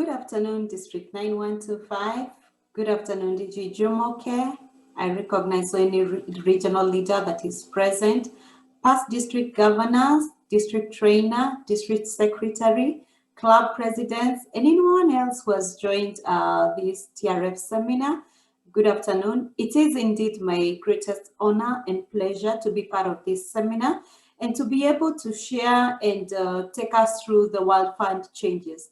Good afternoon, District 9125. Good afternoon, DG Jumoke. I recognize any regional leader that is present, past district governors, district trainer, district secretary, club presidents, and anyone else who has joined this TRF seminar. Good afternoon. It is indeed my greatest honor and pleasure to be part of this seminar and to be able to share and take us through the World Fund changes.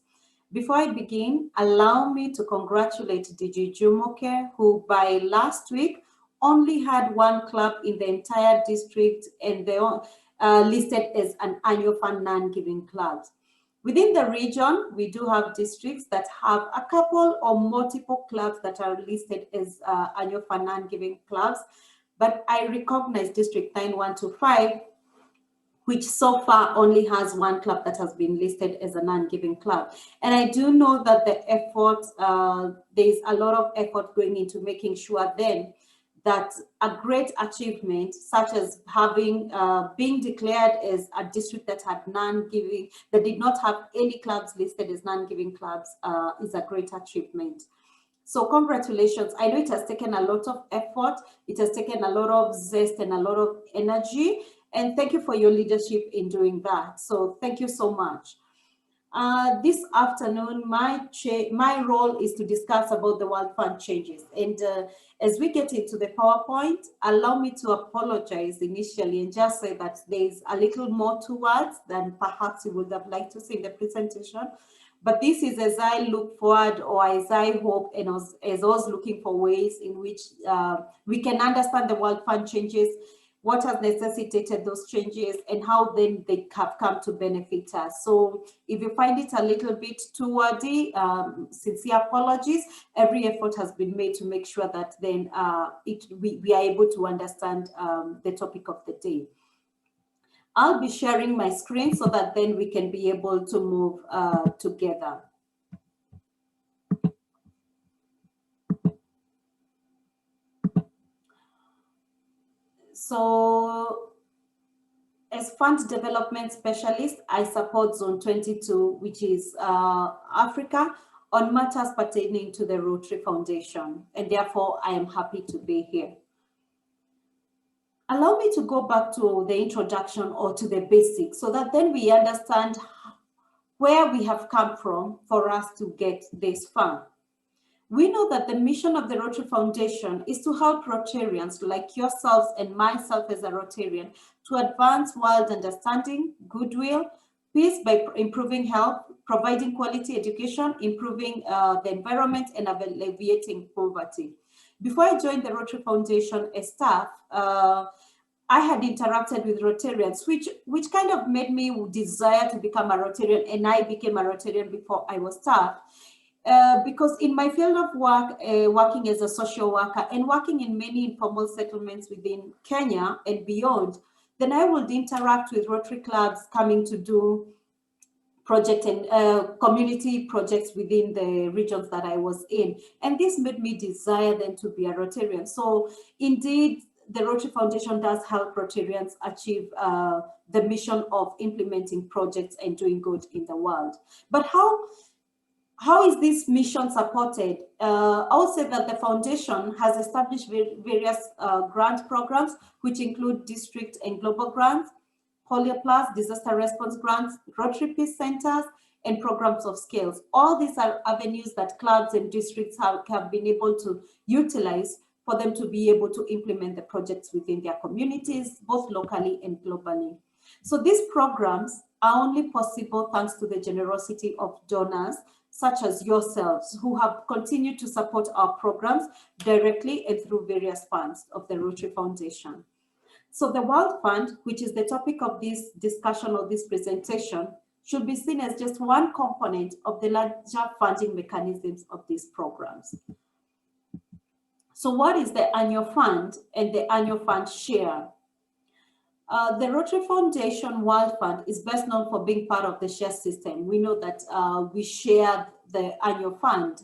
Before I begin, allow me to congratulate DG Jumoke, who by last week only had one club in the entire district and they are listed as an annual fund non-giving clubs. Within the region, we do have districts that have a couple or multiple clubs that are listed as annual fund non-giving clubs, but I recognize District 9125, which so far only has one club that has been listed as a non-giving club. And I do know that the effort, there's a lot of effort going into making sure then that a great achievement, such as having being declared as a district that had non-giving, that did not have any clubs listed as non-giving clubs, is a great achievement. So congratulations. I know it has taken a lot of effort. It has taken a lot of zest and a lot of energy. And thank you for your leadership in doing that. So thank you so much. This afternoon, my role is to discuss about the World Fund changes. And as we get into the PowerPoint, allow me to apologize initially and just say that there's a little more to words than perhaps you would have liked to see in the presentation. But this is as I look forward, or as I hope, and as I was looking for ways in which we can understand the World Fund changes, what has necessitated those changes, and how then they have come to benefit us. So if you find it a little bit too wordy, sincere apologies. Every effort has been made to make sure that then we are able to understand the topic of the day. I'll be sharing my screen so that then we can be able to move together. So as fund development specialist, I support Zone 22, which is Africa, on matters pertaining to the Rotary Foundation, and therefore I am happy to be here. Allow me to go back to the introduction or to the basics so that then we understand where we have come from for us to get this fund. We know that the mission of the Rotary Foundation is to help Rotarians like yourselves and myself as a Rotarian to advance world understanding, goodwill, peace by improving health, providing quality education, improving the environment, and alleviating poverty. Before I joined the Rotary Foundation as staff, I had interacted with Rotarians, which kind of made me desire to become a Rotarian, and I became a Rotarian before I was staff. Because in my field of work, working as a social worker and working in many informal settlements within Kenya and beyond, then I would interact with Rotary clubs coming to do project and community projects within the regions that I was in. And this made me desire then to be a Rotarian. So indeed, the Rotary Foundation does help Rotarians achieve the mission of implementing projects and doing good in the world. But how is this mission supported? I would say that the foundation has established various grant programs, which include district and global grants, Polio Plus, disaster response grants, Rotary Peace Centers, and programs of skills. All these are avenues that clubs and districts have been able to utilize for them to be able to implement the projects within their communities, both locally and globally. So these programs are only possible thanks to the generosity of donors, such as yourselves, who have continued to support our programs directly and through various funds of the Rotary Foundation. So the World Fund, which is the topic of this discussion or this presentation, should be seen as just one component of the larger funding mechanisms of these programs. So what is the annual fund and the annual fund share? The Rotary Foundation World Fund is best known for being part of the share system. We know that we share the annual fund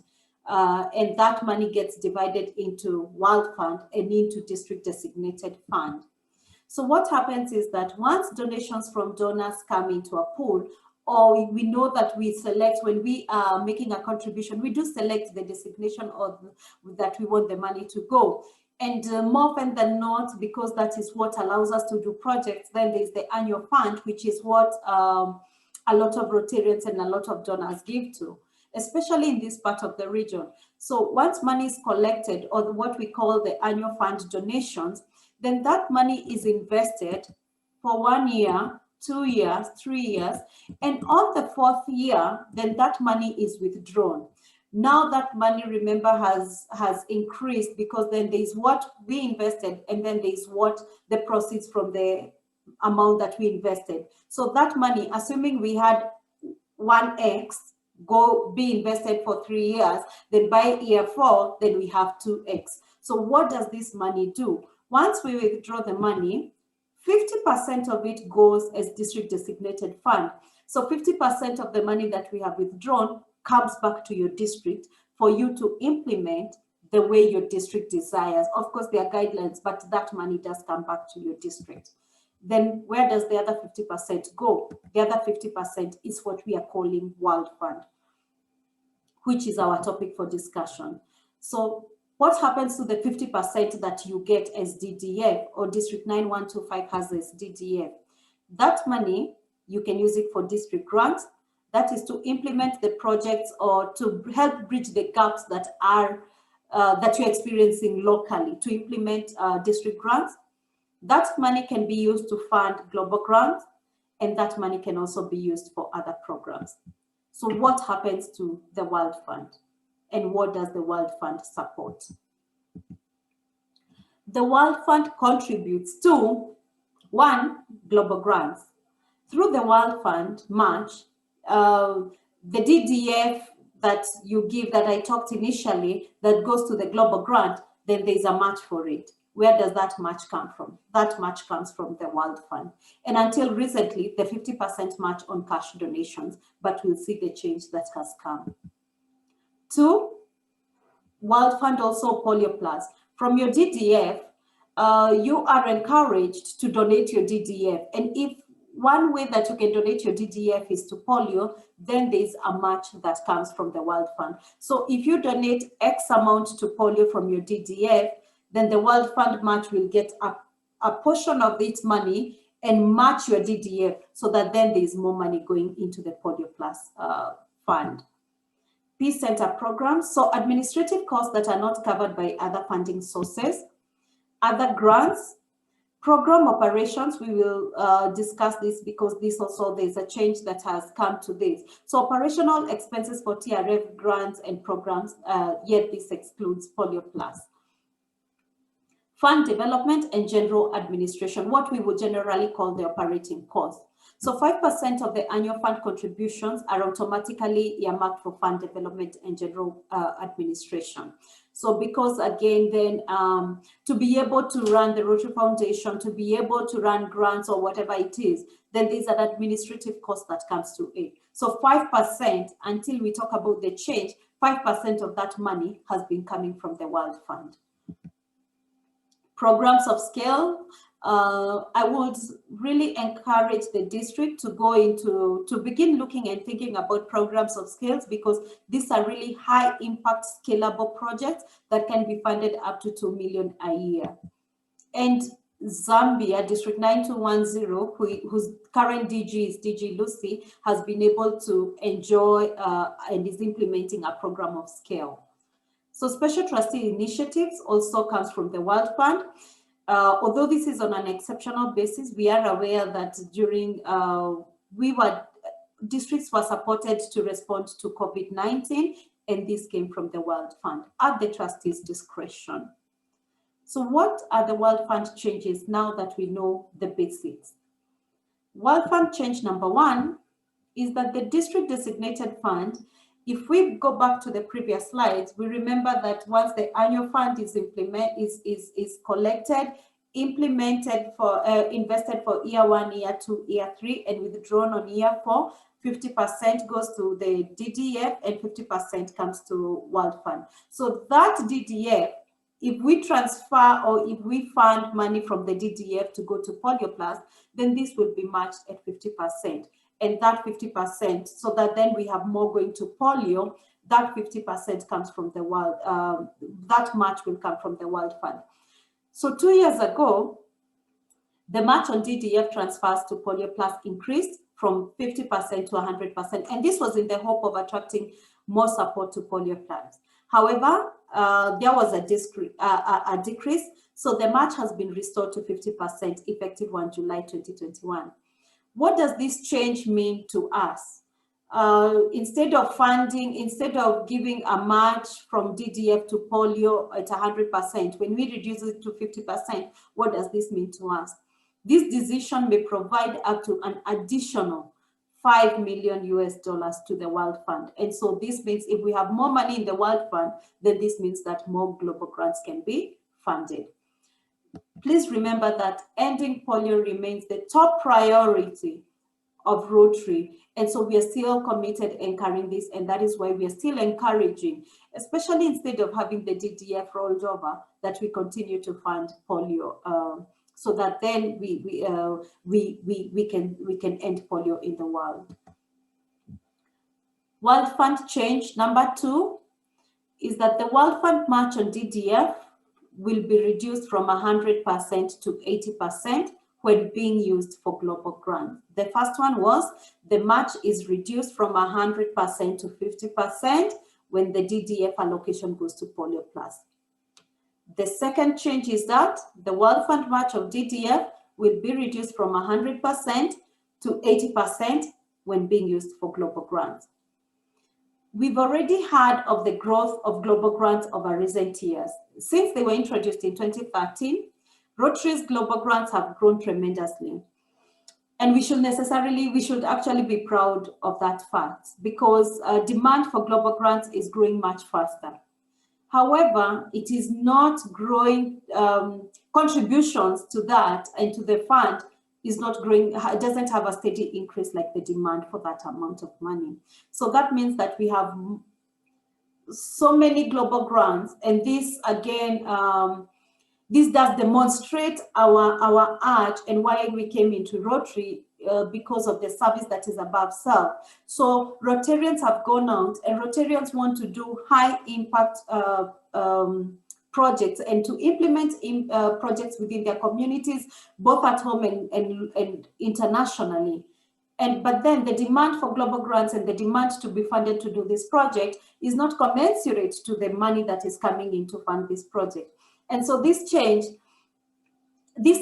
and that money gets divided into World Fund and into district designated fund. So what happens is that once donations from donors come into a pool, or we know that we select, when we are making a contribution, we do select the designation that we want the money to go. And more often than not, because that is what allows us to do projects, then there's the annual fund, which is what a lot of Rotarians and a lot of donors give to, especially in this part of the region. So once money is collected, or what we call the annual fund donations, then that money is invested for 1 year, 2 years, 3 years, and on the 4th year, then that money is withdrawn. Now that money, remember, has increased, because then there's what we invested, and then there's what the proceeds from the amount that we invested. So that money, assuming we had 1x be invested for 3 years, then by year 4, then we have 2x. So what does this money do? Once we withdraw the money, 50% of it goes as district designated fund. So 50% of the money that we have withdrawn comes back to your district for you to implement the way your district desires. Of course, there are guidelines, but that money does come back to your district. Then where does the other 50% go? The other 50% is what we are calling World Fund, which is our topic for discussion. So what happens to the 50% that you get as DDF, or District 9125 has as DDF? That money, you can use it for district grants. That is to implement the projects or to help bridge the gaps that are that you're experiencing locally, to implement district grants. That money can be used to fund global grants, and that money can also be used for other programs. So what happens to the World Fund, and what does the World Fund support? The World Fund contributes to, 1, global grants. Through the World Fund match, the DDF that you give, that I talked initially, that goes to the global grant, then there's a match for it. Where does that match come from? That match comes from the World Fund. And until recently, the 50% match on cash donations, but we'll see the change that has come. 2, World Fund also Polio Plus. From your DDF, you are encouraged to donate your DDF. And if one way that you can donate your DDF is to polio, then there's a match that comes from the World Fund. So if you donate X amount to polio from your DDF, then the World Fund match will get a portion of its money and match your DDF, so that then there's more money going into the Polio Plus fund. Peace Center programs, so administrative costs that are not covered by other funding sources. Other grants, program operations, we will discuss this, because this also, there's a change that has come to this. So operational expenses for TRF grants and programs, yet this excludes Polio Plus. Fund development and general administration, what we would generally call the operating cost. So 5% of the annual fund contributions are automatically earmarked for fund development and general administration. So because again, then to be able to run the Rotary Foundation, to be able to run grants or whatever it is, then there's an administrative cost that comes to it. So 5%, until we talk about the change, 5% of that money has been coming from the World Fund. Programs of scale, I would really encourage the district to go into, to begin looking and thinking about programs of scales, because these are really high impact scalable projects that can be funded up to 2 million a year. And Zambia, District 9210, whose current DG is DG Lucy, has been able to enjoy and is implementing a program of scale. So special trustee initiatives also comes from the World Fund. Although this is on an exceptional basis, we are aware that during, districts were supported to respond to COVID-19, and this came from the World Fund at the trustees' discretion. So what are the World Fund changes now that we know the basics? World Fund change number 1 is that the district designated fund, if we go back to the previous slides, we remember that once the annual fund is collected, implemented for invested for year 1, year 2, year 3, and withdrawn on year 4, 50% goes to the DDF and 50% comes to World Fund. So that DDF, if we transfer or if we fund money from the DDF to go to Polio Plus, then this will be matched at 50%. and that 50%, so that then we have more going to polio. That 50% comes from the World, that match will come from the World Fund. So 2 years ago, the match on DDF transfers to Polio Plus increased from 50% to 100%, and this was in the hope of attracting more support to Polio Plus. However, there was a decrease, so the match has been restored to 50% effective 1 July 2021. What does this change mean to us? Instead of giving a match from DDF to polio at 100%, when we reduce it to 50%, what does this mean to us? This decision may provide up to an additional $5 million to the World Fund. And so this means if we have more money in the World Fund, then this means that more global grants can be funded. Please remember that ending polio remains the top priority of Rotary. And so we are still committed encouraging this, and that is why we are still encouraging, especially instead of having the DDF rolled over, that we continue to fund polio, so that then we can end polio in the world. World Fund change number 2 is that the World Fund match on DDF will be reduced from 100% to 80% when being used for global grants. The first one was the match is reduced from 100% to 50% when the DDF allocation goes to Polio Plus. The second change is that the World Fund match of DDF will be reduced from 100% to 80% when being used for global grants. We've already heard of the growth of global grants over recent years. Since they were introduced in 2013, Rotary's global grants have grown tremendously. And we should actually be proud of that fact, because demand for global grants is growing much faster. However, it is not growing, contributions to that and to the fund is not growing, it doesn't have a steady increase like the demand for that amount of money. So that means that we have so many global grants, and this again, this does demonstrate our urge and why we came into Rotary, because of the service that is above self. So Rotarians have gone out, and Rotarians want to do high impact projects and to implement projects within their communities, both at home and internationally. But then the demand for global grants and the demand to be funded to do this project is not commensurate to the money that is coming in to fund this project. And so this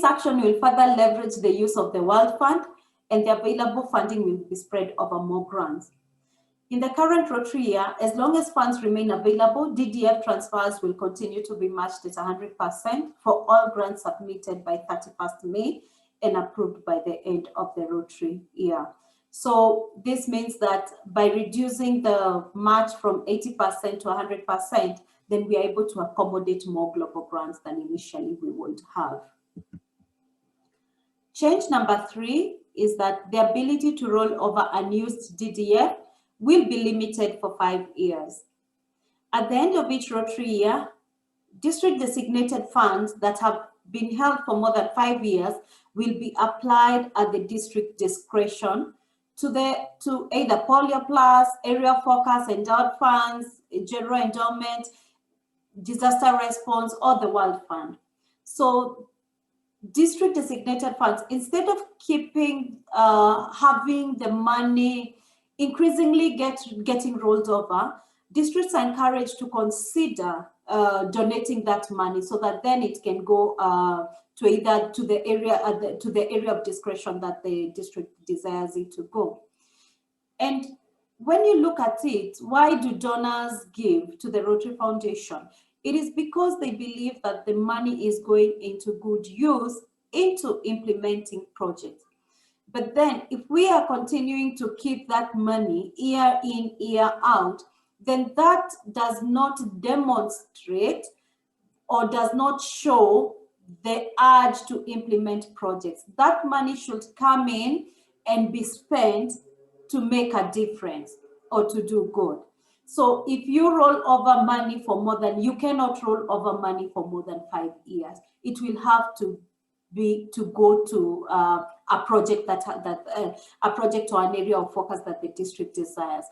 action will further leverage the use of the World Fund, and the available funding will be spread over more grants. In the current Rotary year, as long as funds remain available, DDF transfers will continue to be matched at 100% for all grants submitted by 31st May and approved by the end of the Rotary year. So this means that by reducing the match from 80% to 100%, then we are able to accommodate more global grants than initially we would have. Change number 3 is that the ability to roll over unused DDF will be limited for 5 years. At the end of each Rotary year, district designated funds that have been held for more than 5 years will be applied at the district discretion to either Polio Plus, area focus, endowed funds, general endowment, disaster response, or the World Fund. So district designated funds, instead of keeping having the money increasingly getting rolled over, districts are encouraged to consider donating that money, so that then it can go to either to the area of discretion that the district desires it to go. And when you look at it, why do donors give to the Rotary Foundation? It is because they believe that the money is going into good use, into implementing projects. But then if we are continuing to keep that money year in, year out, then that does not demonstrate or does not show the urge to implement projects. That money should come in and be spent to make a difference or to do good. So if you roll over money for more than, you cannot roll over money for more than 5 years. It will have to go to a project a project or an area of focus that the district desires.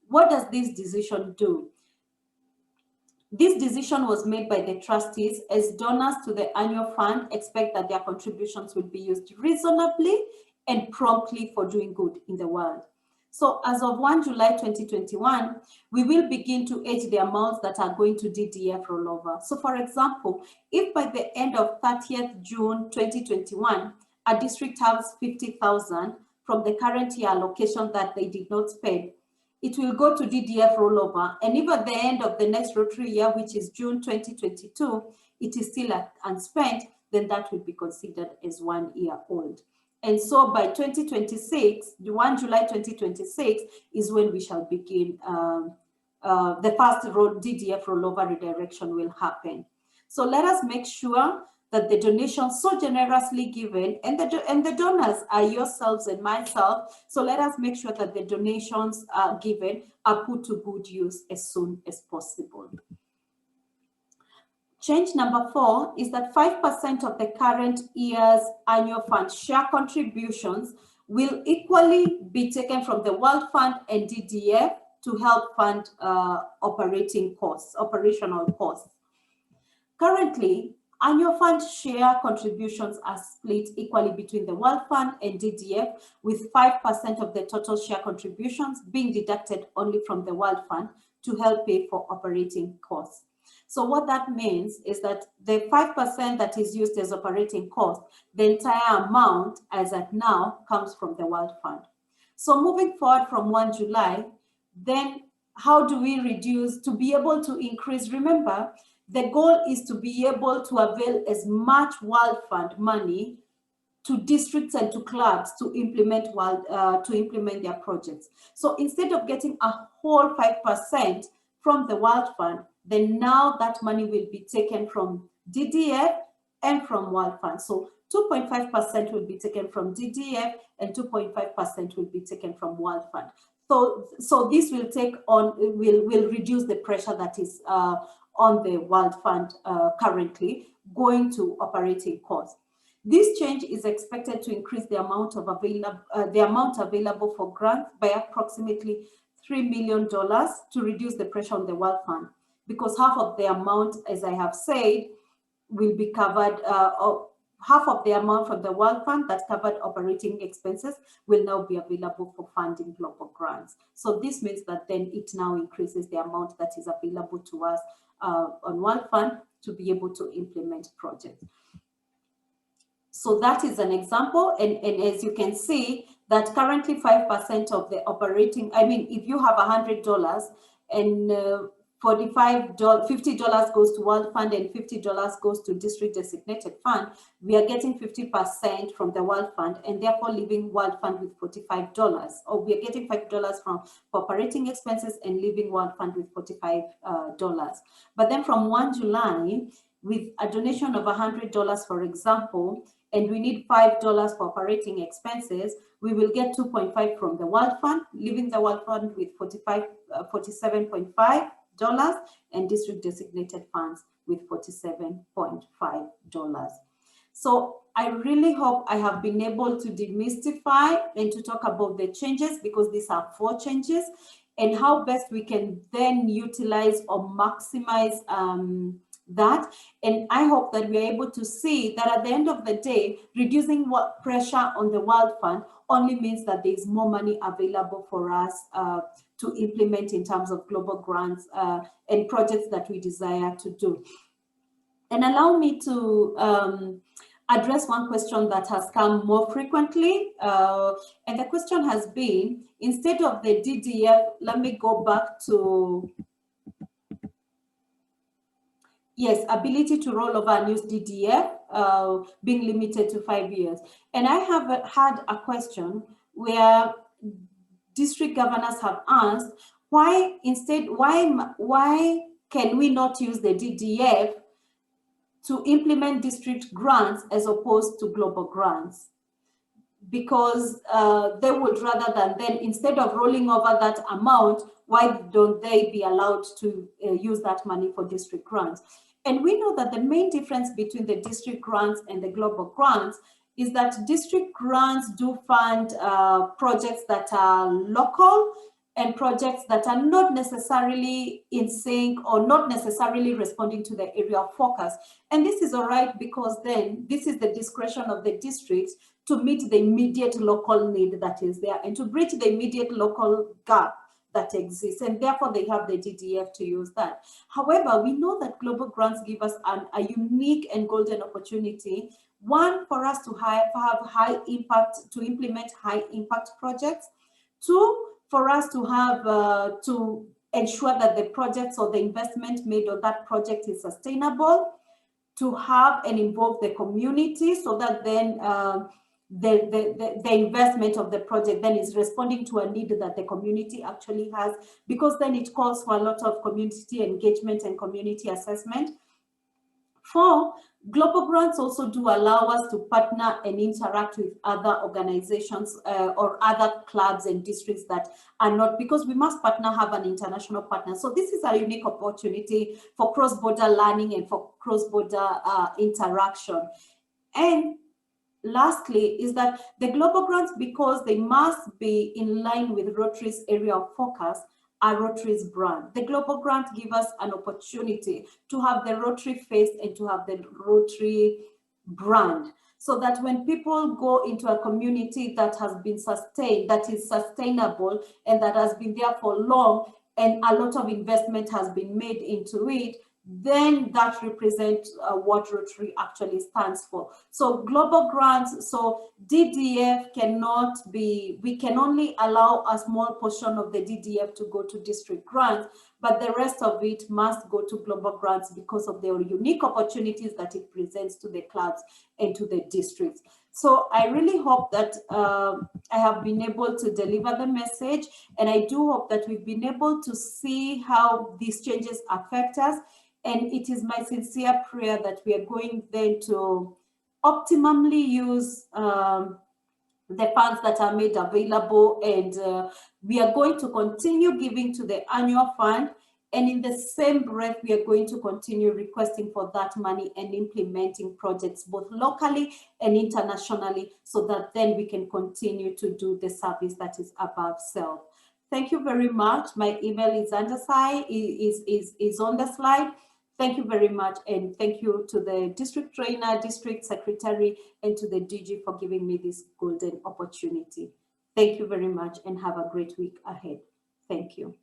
What does this decision do? This decision was made by the trustees as donors to the annual fund expect that their contributions will be used reasonably and promptly for doing good in the world. So as of 1 July 2021, we will begin to age the amounts that are going to DDF rollover. So for example, if by the end of 30th June 2021, a district has 50,000 from the current year allocation that they did not spend, it will go to DDF rollover. And if at the end of the next Rotary year, which is June 2022, it is still unspent, then that will be considered as 1 year old. And so by 2026, the 1 July 2026 is when we shall begin, the first DDF rollover redirection will happen. So let us make sure that the donations so generously given, and the donors are yourselves and myself, so let us make sure that the donations given are put to good use as soon as possible. Change number 4 is that 5% of the current year's annual fund share contributions will equally be taken from the World Fund and DDF to help fund operational costs. Currently, annual fund share contributions are split equally between the World Fund and DDF, with 5% of the total share contributions being deducted only from the World Fund to help pay for operating costs. So what that means is that the 5% that is used as operating cost, the entire amount as at now comes from the World Fund. So moving forward from 1 July, then how do we reduce to be able to increase? Remember, the goal is to be able to avail as much World Fund money to districts and to clubs to implement their projects. So instead of getting a whole 5% from the World Fund, then now that money will be taken from DDF and from World Fund. So 2.5% will be taken from DDF and 2.5% will be taken from World Fund. So this will will reduce the pressure that is on the World Fund currently going to operating costs. This change is expected to increase the amount available for grants by approximately $3 million to reduce the pressure on the World Fund, because half of the amount, as I have said, will be covered, half of the amount from the World Fund that covered operating expenses will now be available for funding global grants. So this means that then it now increases the amount that is available to us on World Fund to be able to implement projects. So that is an example, and as you can see, that currently 5% of the operating, I mean, if you have $100 and $50 goes to World Fund and $50 goes to district designated fund, we are getting 50% from the World Fund and therefore leaving World Fund with $45, or we are getting $5 from operating expenses and leaving World Fund with $45. But then from 1 July, with a donation of $100, for example, and we need $5 for operating expenses, we will get 2.5 from the World Fund, leaving the World Fund with $47.5 and district designated funds with $47.5. So I really hope I have been able to demystify and to talk about the changes, because these are 4 changes, and how best we can then utilize or maximize that. And I hope that we are able to see that at the end of the day, reducing pressure on the World Fund only means that there is more money available for us to implement in terms of global grants and projects that we desire to do. And allow me to address one question that has come more frequently. And the question has been, instead of the DDF, let me go back to, yes, ability to roll over and use DDF being limited to 5 years. And I have had a question where district governors have asked, why can we not use the DDF to implement district grants as opposed to global grants? Because they would rather than then, instead of rolling over that amount, why don't they be allowed to use that money for district grants? And we know that the main difference between the district grants and the global grants is that district grants do fund projects that are local and projects that are not necessarily in sync or not necessarily responding to the area of focus. And this is all right, because then this is the discretion of the districts to meet the immediate local need that is there and to bridge the immediate local gap that exists, and therefore they have the DDF to use that. However, we know that global grants give us a unique and golden opportunity. One, for us to have high impact, to implement high impact projects. Two, for us to have to ensure that the projects or the investment made on that project is sustainable, to have and involve the community so that then the investment of the project then is responding to a need that the community actually has, because then it calls for a lot of community engagement and community assessment. Four, global grants also do allow us to partner and interact with other organizations or other clubs and districts that are not, because we must partner, have an international partner. So this is a unique opportunity for cross-border learning and for cross-border interaction. And lastly is that the global grants, because they must be in line with Rotary's area of focus, are Rotary's brand. The global grant give us an opportunity to have the Rotary face and to have the Rotary brand, so that when people go into a community that has been sustained, that is sustainable and that has been there for long, and a lot of investment has been made into it, then that represents what Rotary actually stands for. So global grants, so DDF cannot be, we can only allow a small portion of the DDF to go to district grants, but the rest of it must go to global grants because of the unique opportunities that it presents to the clubs and to the districts. So I really hope that I have been able to deliver the message, and I do hope that we've been able to see how these changes affect us. And it is my sincere prayer that we are going then to optimally use the funds that are made available, and we are going to continue giving to the annual fund, and in the same breath we are going to continue requesting for that money and implementing projects both locally and internationally, so that then we can continue to do the service that is above self. Thank you very much. My email is underside, is on the slide. Thank you very much, and thank you to the district trainer, district secretary, and to the DG for giving me this golden opportunity. Thank you very much, and have a great week ahead. Thank you.